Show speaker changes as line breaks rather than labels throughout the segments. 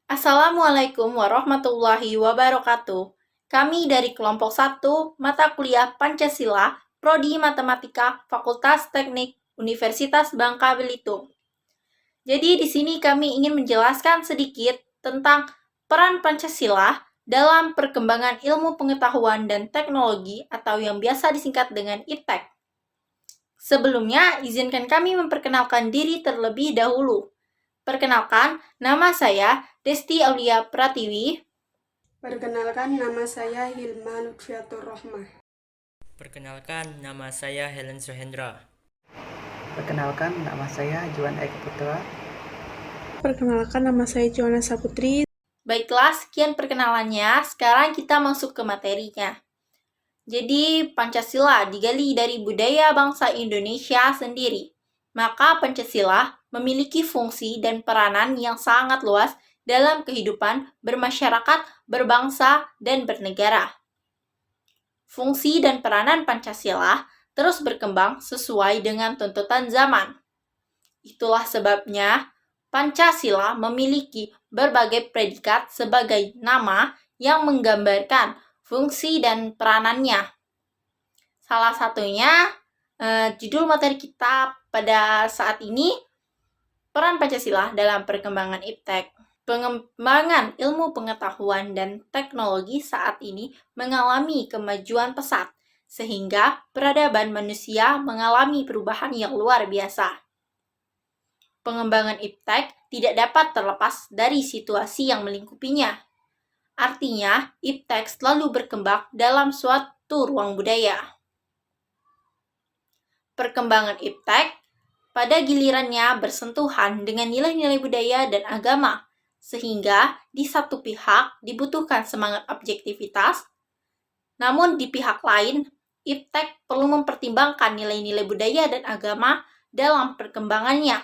Assalamualaikum warahmatullahi wabarakatuh. Kami dari kelompok 1, mata kuliah Pancasila, Prodi Matematika, Fakultas Teknik, Universitas Bangka Belitung. Jadi di sini kami ingin menjelaskan sedikit tentang peran Pancasila dalam perkembangan ilmu pengetahuan dan teknologi atau yang biasa disingkat dengan IPTEK. Sebelumnya, izinkan kami memperkenalkan diri terlebih dahulu. Perkenalkan, nama saya Desti Aulia Pratiwi.
Perkenalkan, nama saya Hilma Lutfiatur Rohmah.
Perkenalkan, nama saya Helen Suhendra.
Perkenalkan, nama saya Juan Eka Putra.
Perkenalkan, nama saya Joanna Saputri.
Baiklah, sekian perkenalannya. Sekarang kita masuk ke materinya. Jadi, Pancasila digali dari budaya bangsa Indonesia sendiri. Maka Pancasila memiliki fungsi dan peranan yang sangat luas dalam kehidupan bermasyarakat, berbangsa, dan bernegara. Fungsi dan peranan Pancasila terus berkembang sesuai dengan tuntutan zaman. Itulah sebabnya Pancasila memiliki berbagai predikat sebagai nama yang menggambarkan fungsi dan peranannya. Salah satunya judul materi kita pada saat ini, peran Pancasila dalam perkembangan IPTEK. Pengembangan ilmu pengetahuan dan teknologi saat ini mengalami kemajuan pesat, sehingga peradaban manusia mengalami perubahan yang luar biasa. Pengembangan IPTEK tidak dapat terlepas dari situasi yang melingkupinya. Artinya, IPTEK selalu berkembang dalam suatu ruang budaya. Perkembangan IPTEK pada gilirannya bersentuhan dengan nilai-nilai budaya dan agama, sehingga di satu pihak dibutuhkan semangat objektivitas, namun di pihak lain, IPTEK perlu mempertimbangkan nilai-nilai budaya dan agama dalam perkembangannya,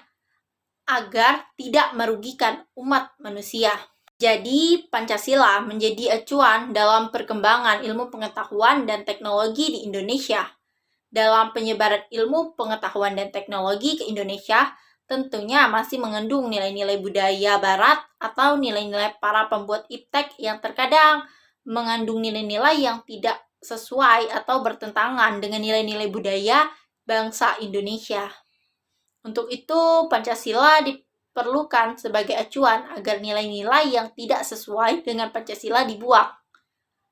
agar tidak merugikan umat manusia. Jadi, Pancasila menjadi acuan dalam perkembangan ilmu pengetahuan dan teknologi di Indonesia. Dalam penyebaran ilmu pengetahuan dan teknologi ke Indonesia, tentunya masih mengandung nilai-nilai budaya barat atau nilai-nilai para pembuat IPTEK yang terkadang mengandung nilai-nilai yang tidak sesuai atau bertentangan dengan nilai-nilai budaya bangsa Indonesia. Untuk itu, Pancasila diperlukan sebagai acuan agar nilai-nilai yang tidak sesuai dengan Pancasila dibuang,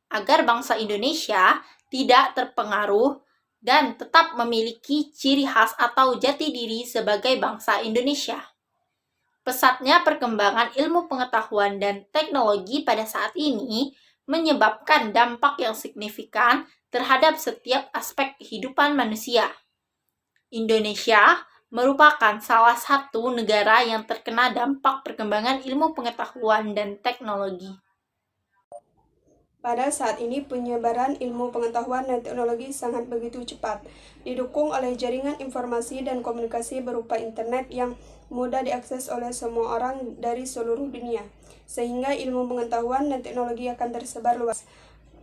agar bangsa Indonesia tidak terpengaruh dan tetap memiliki ciri khas atau jati diri sebagai bangsa Indonesia. Pesatnya perkembangan ilmu pengetahuan dan teknologi pada saat ini menyebabkan dampak yang signifikan terhadap setiap aspek kehidupan manusia. Indonesia merupakan salah satu negara yang terkena dampak perkembangan ilmu pengetahuan dan teknologi.
Pada saat ini, penyebaran ilmu pengetahuan dan teknologi sangat begitu cepat, didukung oleh jaringan informasi dan komunikasi berupa internet yang mudah diakses oleh semua orang dari seluruh dunia, sehingga ilmu pengetahuan dan teknologi akan tersebar luas.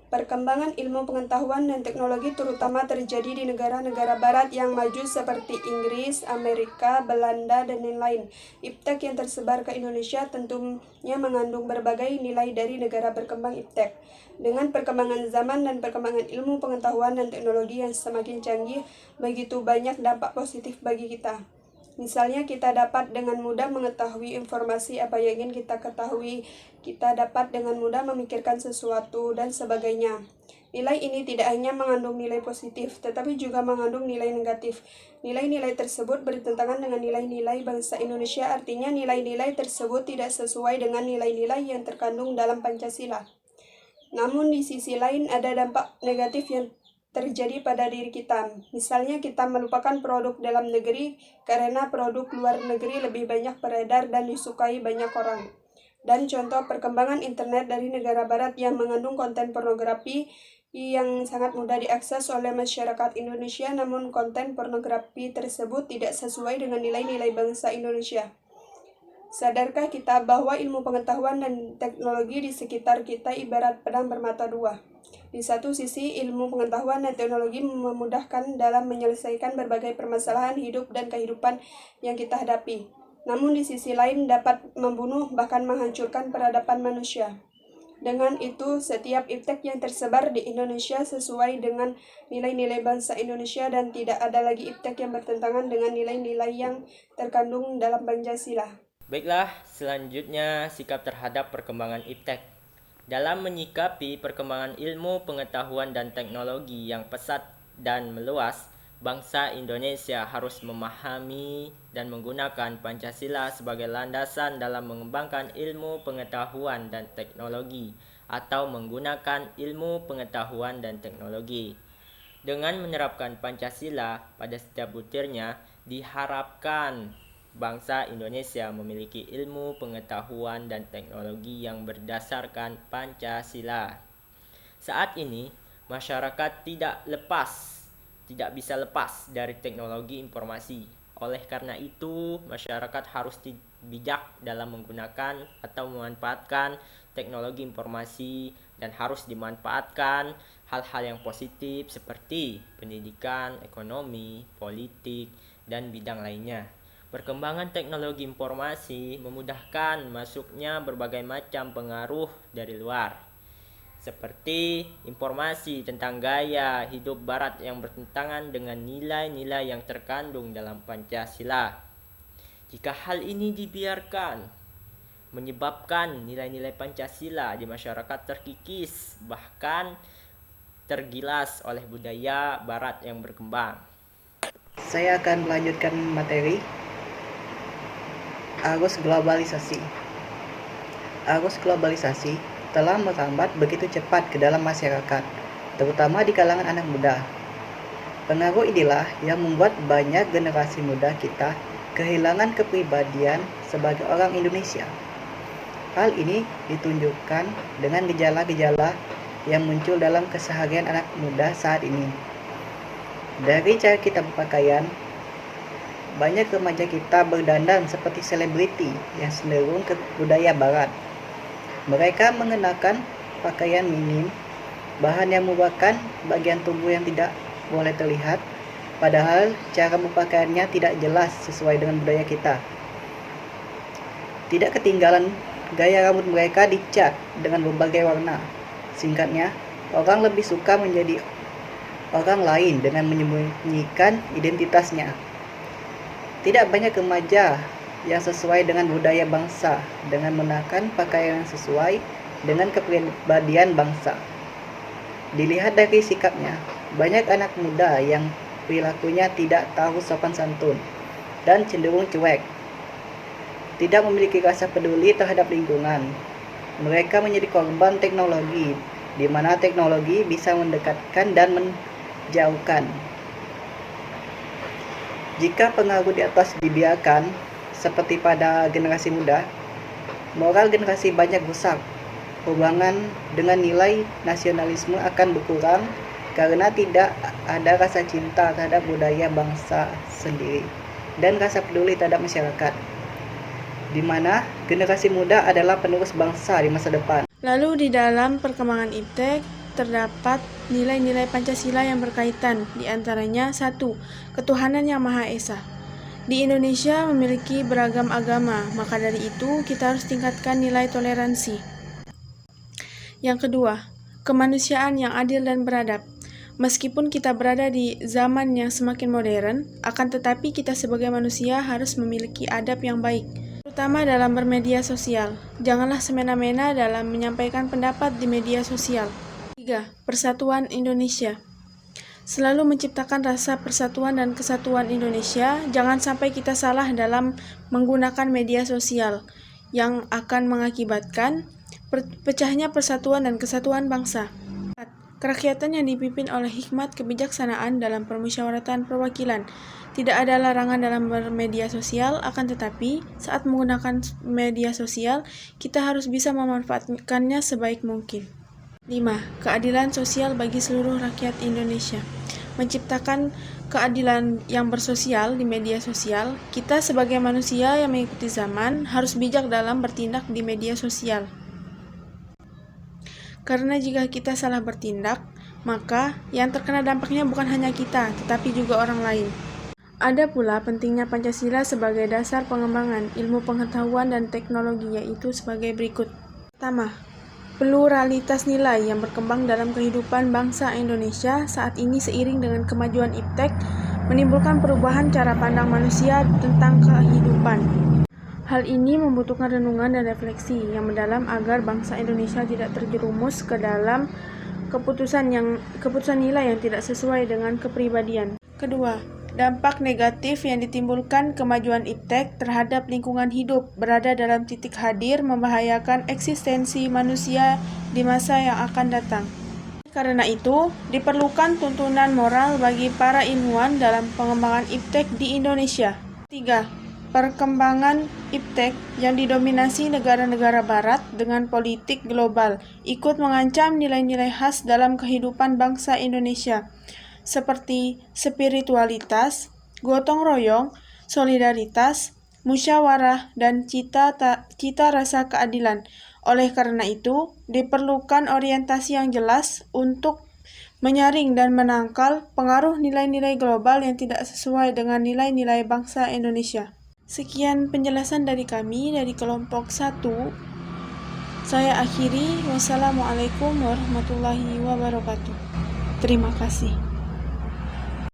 Perkembangan ilmu pengetahuan dan teknologi terutama terjadi di negara-negara barat yang maju seperti Inggris, Amerika, Belanda, dan lain-lain. IPTEK yang tersebar ke Indonesia tentunya mengandung berbagai nilai dari negara berkembang IPTEK. Dengan perkembangan zaman dan perkembangan ilmu pengetahuan dan teknologi yang semakin canggih, begitu banyak dampak positif bagi kita. Misalnya, kita dapat dengan mudah mengetahui informasi apa yang ingin kita ketahui, kita dapat dengan mudah memikirkan sesuatu, dan sebagainya. Nilai ini tidak hanya mengandung nilai positif, tetapi juga mengandung nilai negatif. Nilai-nilai tersebut bertentangan dengan nilai-nilai bangsa Indonesia, artinya nilai-nilai tersebut tidak sesuai dengan nilai-nilai yang terkandung dalam Pancasila. Namun di sisi lain ada dampak negatif yang terjadi pada diri kita. Misalnya, kita melupakan produk dalam negeri karena produk luar negeri lebih banyak beredar dan disukai banyak orang. Dan contoh perkembangan internet dari negara barat yang mengandung konten pornografi yang sangat mudah diakses oleh masyarakat Indonesia, namun konten pornografi tersebut tidak sesuai dengan nilai-nilai bangsa Indonesia. Sadarkah kita bahwa ilmu pengetahuan dan teknologi di sekitar kita ibarat pedang bermata dua? Di satu sisi, ilmu pengetahuan dan teknologi memudahkan dalam menyelesaikan berbagai permasalahan hidup dan kehidupan yang kita hadapi. namun di sisi lain dapat membunuh bahkan menghancurkan peradaban manusia. Dengan itu, setiap iptek yang tersebar di Indonesia sesuai dengan nilai-nilai bangsa Indonesia dan tidak ada lagi iptek yang bertentangan dengan nilai-nilai yang terkandung dalam Pancasila.
Baiklah, selanjutnya sikap terhadap perkembangan iptek. Dalam menyikapi perkembangan ilmu, pengetahuan, dan teknologi yang pesat dan meluas, bangsa Indonesia harus memahami dan menggunakan Pancasila sebagai landasan dalam mengembangkan ilmu, pengetahuan, dan teknologi, atau menggunakan ilmu, pengetahuan, dan teknologi. Dengan menerapkan Pancasila pada setiap butirnya, diharapkan bangsa Indonesia memiliki ilmu, pengetahuan, dan teknologi yang berdasarkan Pancasila. Saat ini, masyarakat tidak bisa lepas dari teknologi informasi. Oleh karena itu, masyarakat harus bijak dalam menggunakan atau memanfaatkan teknologi informasi dan harus dimanfaatkan hal-hal yang positif seperti pendidikan, ekonomi, politik, dan bidang lainnya. Perkembangan teknologi informasi memudahkan masuknya berbagai macam pengaruh dari luar, seperti informasi tentang gaya hidup Barat yang bertentangan dengan nilai-nilai yang terkandung dalam Pancasila. Jika hal ini dibiarkan, menyebabkan nilai-nilai Pancasila di masyarakat terkikis, bahkan tergilas oleh budaya Barat yang berkembang.
Saya akan melanjutkan materi arus globalisasi. Arus globalisasi telah merambat begitu cepat ke dalam masyarakat, terutama di kalangan anak muda. Pengaruh inilah yang membuat banyak generasi muda kita kehilangan kepribadian sebagai orang Indonesia. Hal ini ditunjukkan dengan gejala-gejala yang muncul dalam keseharian anak muda saat ini. Dari cara kita berpakaian, banyak remaja kita berdandan seperti selebriti yang cenderung ke budaya Barat. Mereka mengenakan pakaian minim, bahan yang merupakan bagian tubuh yang tidak boleh terlihat, padahal cara berpakaiannya tidak jelas sesuai dengan budaya kita. Tidak ketinggalan, gaya rambut mereka dicat dengan berbagai warna. Singkatnya, orang lebih suka menjadi orang lain dengan menyembunyikan identitasnya. Tidak banyak remaja yang sesuai dengan budaya bangsa dengan mengenakan pakaian yang sesuai dengan kepribadian bangsa. Dilihat dari sikapnya, banyak anak muda yang perilakunya tidak tahu sopan santun dan cenderung cuek, tidak memiliki rasa peduli terhadap lingkungan. Mereka menjadi korban teknologi, di mana teknologi bisa mendekatkan dan menjauhkan. Jika pengaruh di atas dibiarkan, seperti pada generasi muda, moral generasi banyak rusak. Hubungan dengan nilai nasionalisme akan berkurang karena tidak ada rasa cinta terhadap budaya bangsa sendiri dan rasa peduli terhadap masyarakat, di mana generasi muda adalah penerus bangsa di masa depan.
Lalu di dalam perkembangan iptek terdapat nilai-nilai Pancasila yang berkaitan, di antaranya 1. Ketuhanan yang Maha Esa. Di Indonesia memiliki beragam agama, maka dari itu kita harus tingkatkan nilai toleransi. Yang kedua, kemanusiaan yang adil dan beradab. Meskipun kita berada di zaman yang semakin modern, akan tetapi kita sebagai manusia harus memiliki adab yang baik, terutama dalam bermedia sosial. Janganlah semena-mena dalam menyampaikan pendapat di media sosial. 3. Persatuan Indonesia. Selalu menciptakan rasa persatuan dan kesatuan Indonesia. Jangan sampai kita salah dalam menggunakan media sosial yang akan mengakibatkan pecahnya persatuan dan kesatuan bangsa. 4. Kerakyatan yang dipimpin oleh hikmat kebijaksanaan dalam permusyawaratan perwakilan. Tidak ada larangan dalam bermedia sosial, akan tetapi saat menggunakan media sosial, kita harus bisa memanfaatkannya sebaik mungkin. 5. Keadilan sosial bagi seluruh rakyat Indonesia. Menciptakan keadilan yang bersosial di media sosial, kita sebagai manusia yang mengikuti zaman harus bijak dalam bertindak di media sosial. Karena jika kita salah bertindak, maka yang terkena dampaknya bukan hanya kita, tetapi juga orang lain. Ada pula pentingnya Pancasila sebagai dasar pengembangan ilmu pengetahuan dan teknologi, yaitu sebagai berikut. Pertama, pluralitas nilai yang berkembang dalam kehidupan bangsa Indonesia saat ini seiring dengan kemajuan iptek menimbulkan perubahan cara pandang manusia tentang kehidupan. Hal ini membutuhkan renungan dan refleksi yang mendalam agar bangsa Indonesia tidak terjerumus ke dalam keputusan nilai yang tidak sesuai dengan kepribadian. Kedua, dampak negatif yang ditimbulkan kemajuan iptek terhadap lingkungan hidup berada dalam titik hadir membahayakan eksistensi manusia di masa yang akan datang. Karena itu, diperlukan tuntunan moral bagi para ilmuwan dalam pengembangan iptek di Indonesia. 3. Perkembangan iptek yang didominasi negara-negara barat dengan politik global ikut mengancam nilai-nilai khas dalam kehidupan bangsa Indonesia, seperti spiritualitas, gotong royong, solidaritas, musyawarah, dan cita rasa keadilan. Oleh karena itu, diperlukan orientasi yang jelas untuk menyaring dan menangkal pengaruh nilai-nilai global yang tidak sesuai dengan nilai-nilai bangsa Indonesia. Sekian penjelasan dari kami dari kelompok 1. Saya akhiri. Wassalamualaikum warahmatullahi wabarakatuh. Terima kasih.